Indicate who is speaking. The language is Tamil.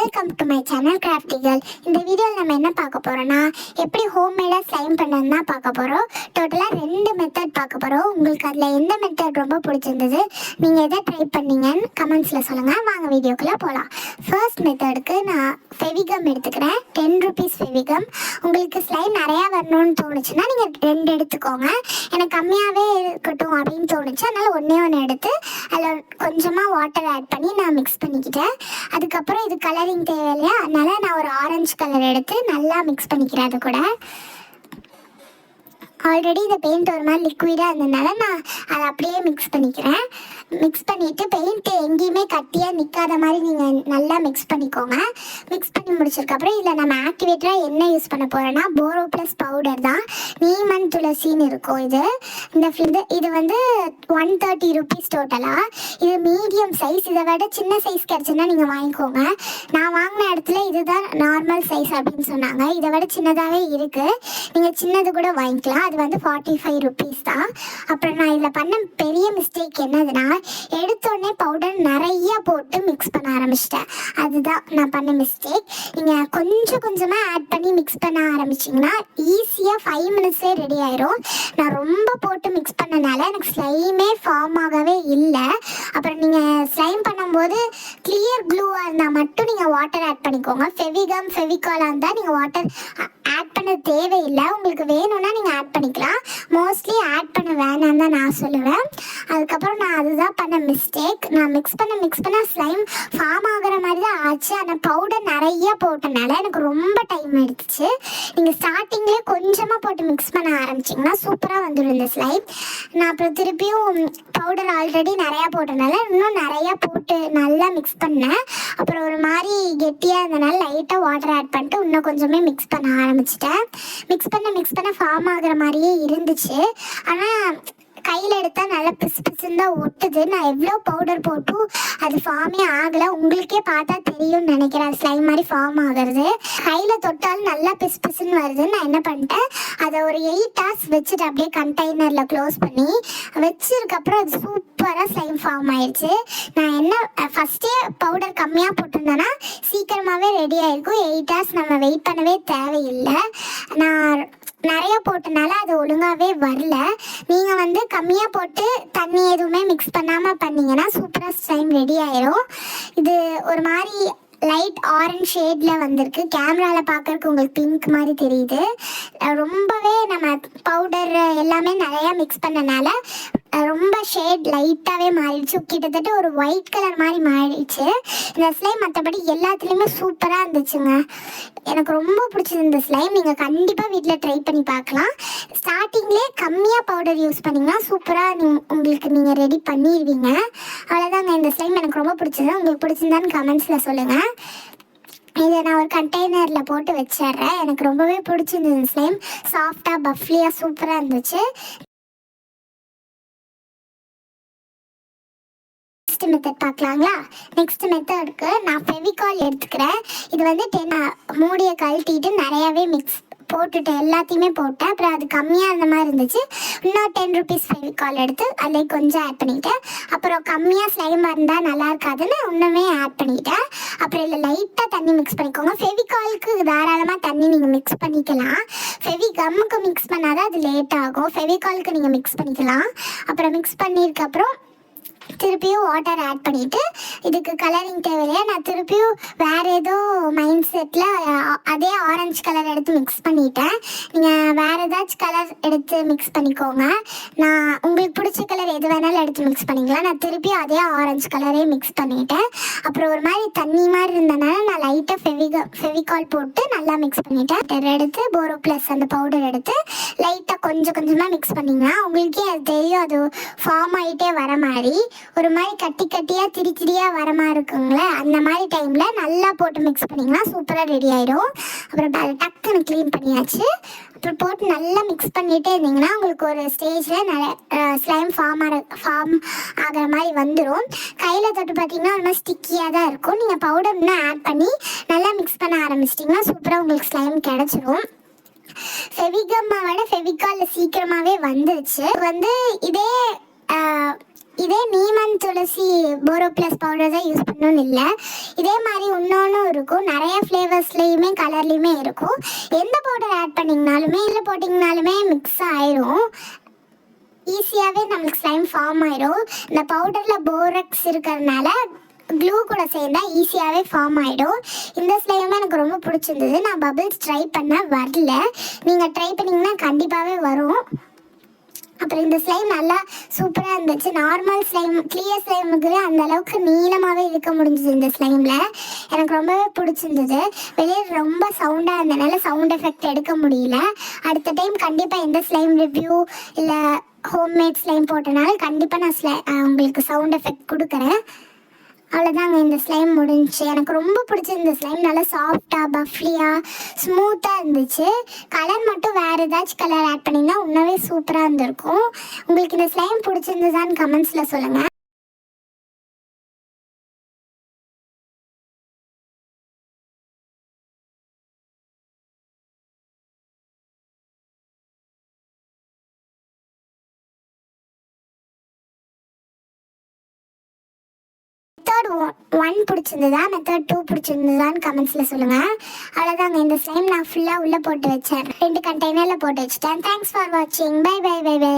Speaker 1: Welcome to my channel crafty girl. இந்த வீடியோவில் நம்ம என்ன பார்க்க போகிறோன்னா, எப்படி ஹோம்மேடாக ஸ்லைம் பண்ணணும்னா பார்க்க போகிறோம். டோட்டலாக 2 மெத்தட் பார்க்க போகிறோம். உங்களுக்கு அதில் எந்த மெத்தட் ரொம்ப பிடிச்சிருந்தது, நீங்கள் எதை ட்ரை பண்ணீங்கன்னு கமெண்ட்ஸில் சொல்லுங்கள். வாங்க வீடியோக்குள்ளே போகலாம். ஃபர்ஸ்ட் மெத்தடுக்கு நான் ஃபெவிகம் எடுத்துக்கிறேன். 10 ருபீஸ் ஃபெவிகம். உங்களுக்கு ஸ்லைம் நிறையா வரணும்னு தோணுச்சுன்னா நீங்கள் 2 எடுத்துக்கோங்க. எனக்கு கம்மியாகவே இருக்கட்டும் அப்படின்னு தோணுச்சு, அதனால் ஒன்று எடுத்து அதில் கொஞ்சமாக வாட்டர் ஆட் பண்ணி நான் மிக்ஸ் பண்ணிக்கிட்டேன். அதுக்கப்புறம் இது கலரிங் தேவை இல்லையா, அதனால நான் ஒரு ஆரஞ்சு கலர் எடுத்து நல்லா மிக்ஸ் பண்ணிக்கிறேன். அது கூட ஆல்ரெடி இந்த பெயிண்ட் ஒரு மாதிரி லிக்விடாக இருந்ததுனால நான் அதை அப்படியே மிக்ஸ் பண்ணிக்கிறேன். மிக்ஸ் பண்ணிவிட்டு பெயிண்ட் எங்கேயுமே கட்டியாக நிற்காத மாதிரி நீங்கள் நல்லா மிக்ஸ் பண்ணிக்கோங்க. மிக்ஸ் பண்ணி முடிச்சதுக்கப்புறம் இதில் நம்ம ஆக்டிவேட்டராக என்ன யூஸ் பண்ண போகிறோன்னா, போரோ ப்ளஸ் பவுடர் தான். நீமன் துளசின்னு இருக்கும். இது வந்து 130 ருபீஸ் டோட்டலாக. இது மீடியம் சைஸ். இதை விட சின்ன சைஸ் கிடச்சுன்னா நீங்கள் வாங்கிக்கோங்க. நான் வாங்கின இடத்துல இதுதான் நார்மல் சைஸ் அப்படின்னு சொன்னாங்க. இதை விட சின்னதாகவே இருக்குது, நீங்கள் சின்னது கூட வாங்கிக்கலாம். அது வந்து 45 ருபீஸ் தான். அப்புறம் நான் இதில் பண்ண பெரிய மிஸ்டேக் என்னதுன்னா, எடுத்தோடனே பவுடர் நிறைய போட்டு மிக்ஸ் பண்ண ஆரம்பிச்சிட்டேன். அதுதான் நான் பண்ண மிஸ்டேக். நீங்கள் கொஞ்சம் கொஞ்சமாக ஆட் பண்ணி மிக்ஸ் பண்ண ஆரம்பிச்சிங்கன்னா ஈஸியாக 5 மினிட்ஸே ரெடி ஆயிரும். நான் ரொம்ப போட்டு மிக்ஸ் பண்ணனால எனக்கு ஸ்லைமே ஃபார்ம் ஆகவே இல்லை. அப்புறம் நீங்கள் ஸ்லைம் பண்ணும்போது கிளியர் க்ளூவாக இருந்தால் மட்டும் நீங்கள் வாட்டர் ஆட் பண்ணிக்கோங்க. ஃபெவிகம் ஃபெவிகாலாக இருந்தால் நீங்கள் வாட்டர் ஆட் பண்ண தேவையில்லை. உங்களுக்கு வேணும்னா நீங்கள் ஆட் பண்ணிக்கலாம். மோஸ்ட்லி ஆட் பண்ண வேணாம் தான் நான் சொல்லுவேன். அதுக்கப்புறம் நான் அதுதான் பண்ண மிஸ்டேக். நான் மிக்ஸ் பண்ண ஸ்லைம் ஃபார்ம் ஆகிற மாதிரி தான் ஆச்சு. ஆனால் பவுடர் நிறைய போட்டனால எனக்கு ரொம்ப டைம் எடுத்துச்சு. நீங்கள் ஸ்டார்டிங்லேயே கொஞ்சமாக போட்டு மிக்ஸ் பண்ண ஆரம்பிச்சிங்கன்னா சூப்பராக வந்துடும் இந்த ஸ்லைம். நான் அப்புறம் திருப்பியும் பவுடர் ஆல்ரெடி நிறையா போட்டனால இன்னும் நிறையா போட்டு நல்லா மிக்ஸ் பண்ணேன். அப்புறம் ஒரு மாதிரி கெட்டியாக இருந்தனால லைட்டாக வாட்டர் ஆட் பண்ணிட்டு இன்னும் கொஞ்சமே மிக்ஸ் பண்ண ஆரம்பிச்சிட்டேன். மிக்ஸ் பண்ண ஃபார்ம் ஆகிற மாதிரியே இருந்துச்சு. ஆனால் கையில் எடுத்தால் நல்லா பிசு பிசுன்னு தான் ஒட்டுது. நான் எவ்வளோ பவுடர் போட்டும் அது ஃபார்மே ஆகலை. உங்களுக்கே பார்த்தா தெரியும்னு நினைக்கிறேன் ஸ்லைம் மாதிரி ஃபார்ம் ஆகிறது. கையில் தொட்டாலும் நல்லா பிசு பிசுன்னு வருதுன்னு நான் என்ன பண்ணிட்டேன், அதை ஒரு 8 hours வச்சுட்டு அப்படியே கண்டெய்னரில் க்ளோஸ் பண்ணி வச்சதுக்கப்புறம் அது சூப்பராக ஸ்லைம் ஃபார்ம் ஆயிடுச்சு. நான் என்ன ஃபஸ்ட்டே பவுடர் கம்மியாக போட்டிருந்தேன்னா சீக்கிரமாகவே ரெடி ஆகிருக்கும். 8 hours நம்ம வெயிட் பண்ணவே தேவையில்லை. நான் நிறையா போட்டனால அது ஒழுங்காகவே வரல. நீங்கள் வந்து கம்மியாக போட்டு தண்ணி எதுவுமே மிக்ஸ் பண்ணாமல் பண்ணிங்கன்னா சூப்பராக ஸ்லைம் ரெடி ஆயிரும். இது ஒரு மாதிரி லைட் ஆரஞ்ச் ஷேடில் வந்திருக்கு. கேமராவில் பார்க்குறதுக்கு உங்களுக்கு பிங்க் மாதிரி தெரியுது. ரொம்பவே நம்ம பவுடர் எல்லாமே நிறையா மிக்ஸ் பண்ணனால ரொம்ப ஷேட் லைட்டாகவே மாறிடுச்சு. கிட்டத்தட்ட ஒரு ஒயிட் கலர் மாதிரி மாறிடுச்சு. இந்த ஸ்லைம் மற்றபடி எல்லாத்துலேயுமே சூப்பராக இருந்துச்சுங்க. எனக்கு ரொம்ப பிடிச்சது இந்த ஸ்லைம். நீங்கள் கண்டிப்பாக வீட்டில் ட்ரை பண்ணி பார்க்கலாம். ஸ்டார்டிங்லேயே கம்மியாக பவுடர் யூஸ் பண்ணிங்கன்னா சூப்பராக உங்களுக்கு நீங்கள் ரெடி பண்ணிடுவீங்க. அவ்வளோதாங்க. இந்த ஸ்லைம் எனக்கு ரொம்ப பிடிச்சது. உங்களுக்கு பிடிச்சிருந்தான்னு கமெண்ட்ஸில் சொல்லுங்கள். இதை நான் ஒரு கண்டெய்னரில் போட்டு வச்சிட்றேன். எனக்கு ரொம்பவே பிடிச்சிருந்தது ஸ்லைம். சாஃப்டாக பஃப்லியாக சூப்பராக இருந்துச்சு. மெத்தட் பார்க்கலாங்களா? நெக்ஸ்ட் மெத்தடுக்கு நான் ஃபெவிகால் எடுத்துக்கிறேன். இது வந்து மூடியை கழட்டிட்டு நிறையாவே மிக்ஸ் போட்டுட்டு எல்லாத்தையுமே போட்டேன். அப்புறம் அது கம்மியாக இருந்த மாதிரி இருந்துச்சு. இன்னும் 10 ருபீஸ் ஃபெவிகால் எடுத்து அதில் கொஞ்சம் ஆட் பண்ணிக்கிட்டேன். அப்புறம் கம்மியாக ஸ்லைமாக இருந்தால் நல்லா இருக்காதுன்னு இன்னுமே ஆட் பண்ணிக்கிட்டேன். அப்புறம் இதில் லைட்டாக தண்ணி மிக்ஸ் பண்ணிக்கோங்க. ஃபெவிகாலுக்கு தாராளமாக தண்ணி நீங்கள் மிக்ஸ் பண்ணிக்கலாம். ஃபெவிகம்முக்கு மிக்ஸ் பண்ணாதான் அது லேட் ஆகும். ஃபெவிகாலுக்கு நீங்கள் மிக்ஸ் பண்ணிக்கலாம். அப்புறம் மிக்ஸ் பண்ணியிருக்கப்புறம் திருப்பியும் வாட்டர் ஆட் பண்ணிவிட்டு இதுக்கு கலரிங் தேவையில்லையா, நான் திருப்பியும் வேறு ஏதோ மைண்ட் செட்டில் அதே ஆரஞ்சு கலர் எடுத்து மிக்ஸ் பண்ணிட்டேன். நீங்கள் வேறு ஏதாச்சும் கலர் எடுத்து மிக்ஸ் பண்ணிக்கோங்க. நான் உங்களுக்கு பிடிச்ச கலர் எது வேணாலும் எடுத்து மிக்ஸ் பண்ணிக்கலாம். நான் திருப்பியும் அதே ஆரஞ்சு கலரே மிக்ஸ் பண்ணிட்டேன். அப்புறம் ஒரு மாதிரி தண்ணி மாதிரி இருந்தனால நான் லைட்டாக ஃபெவிகால் போட்டு நல்லா மிக்ஸ் பண்ணிட்டேன். எடுத்து போரோ ப்ளஸ் அந்த பவுடர் எடுத்து லைட்டாக கொஞ்சம் கொஞ்சமாக மிக்ஸ் பண்ணிங்கன்னா உங்களுக்கே அது தெரியும், அது ஃபார்ம் ஆகிட்டே வர மாதிரி ஒரு மாதிரி கட்டியாக திரியாக வர மாதிரி இருக்குங்களே. அந்த மாதிரி டைமில் நல்லா போட்டு மிக்ஸ் பண்ணிங்கன்னா சூப்பராக ரெடி ஆயிடும். அப்புறம் டக்குன்னு க்ளீன் பண்ணியாச்சு. அப்புறம் போட்டு நல்லா மிக்ஸ் பண்ணிகிட்டே இருந்தீங்கன்னா உங்களுக்கு ஒரு ஸ்டேஜில் நிறைய ஸ்லைம் ஃபார்ம் ஆகிற மாதிரி வந்துடும். கையில் தொட்டு பார்த்தீங்கன்னா ஒரு மாதிரி ஸ்டிக்கியாக தான் இருக்கும். நீங்கள் பவுடர் இன்னும் ஆட் பண்ணி நல்லா மிக்ஸ் பண்ண ஆரம்பிச்சிட்டிங்கன்னா சூப்பராக உங்களுக்கு ஸ்லைம் கிடச்சிடும். ஃபெவிகம்மை விட ஃபெவிகாலில் சீக்கிரமாகவே வந்துருச்சு. வந்து இதே இதே நீமன் துளசி போரோ ப்ளஸ் பவுடர் தான் யூஸ் பண்ணணும்னு இல்லை. இதே மாதிரி இன்னொன்றும் இருக்கும், நிறைய ஃப்ளேவர்ஸ்லேயுமே கலர்லேயுமே இருக்கும். எந்த பவுடர் ஆட் பண்ணிங்கனாலுமே இல்லை போட்டிங்கனாலுமே மிக்ஸ் ஆயிரும். ஈஸியாகவே நம்மளுக்கு ஸ்லைம் ஃபார்ம் ஆயிடும். இந்த பவுடரில் போரக்ஸ் இருக்கிறதுனால க்ளூ கூட சேர்ந்தா ஈஸியாகவே ஃபார்ம் ஆகிடும். இந்த ஸ்லைமே எனக்கு ரொம்ப பிடிச்சிருந்தது. நான் பபிள்ஸ் ட்ரை பண்ண வரல, நீங்கள் ட்ரை பண்ணிங்கன்னா கண்டிப்பாகவே வரும். அப்புறம் இந்த ஸ்லைம் நல்லா சூப்பராக இருந்துச்சு. நார்மல் ஸ்லைம் கிளியர் ஸ்லைமுக்கு அந்த அளவுக்கு நீளமாகவே இருக்க முடிஞ்சுது. இந்த ஸ்லைமில் எனக்கு ரொம்பவே பிடிச்சிருந்தது. வெளியே ரொம்ப சவுண்டாக இருந்ததுனால சவுண்ட் எஃபெக்ட் எடுக்க முடியல. அடுத்த டைம் கண்டிப்பாக எந்த ஸ்லைம் ரிவ்யூ இல்லை ஹோம்மேட் ஸ்லைம் போட்டனால கண்டிப்பாக நான் உங்களுக்கு சவுண்ட் எஃபெக்ட் கொடுக்குறேன். அவ்வளோதாங்க, இந்த ஸ்லைம் முடிஞ்சிச்சு. எனக்கு ரொம்ப பிடிச்சிருந்த ஸ்லைம் நல்லா சாஃப்டாக பஃப்லியாக ஸ்மூத்தாக இருந்துச்சு. கலர் மட்டும் வேறு ஏதாச்சும் கலர் ஆட் பண்ணிங்கன்னா இன்னவே சூப்பராக இருந்திருக்கும். உங்களுக்கு இந்த ஸ்லைம் பிடிச்சிருந்ததான்னு கமெண்ட்ஸில் சொல்லுங்கள். மெத்தட் 1 பிடிச்சிருந்ததா, மெத்தட் 2 பிடிச்சிருந்ததான்னு கமெண்ட்ஸில் சொல்லுங்கள். அவ்வளோதாங்க, இந்த ஸ்லைம் நான் ஃபுல்லாக உள்ளே போட்டு வச்சேன். 2 கண்டெய்னரில் போட்டு வச்சுட்டேன். தேங்க்ஸ் ஃபார் வாட்சிங். Bye bye bye by.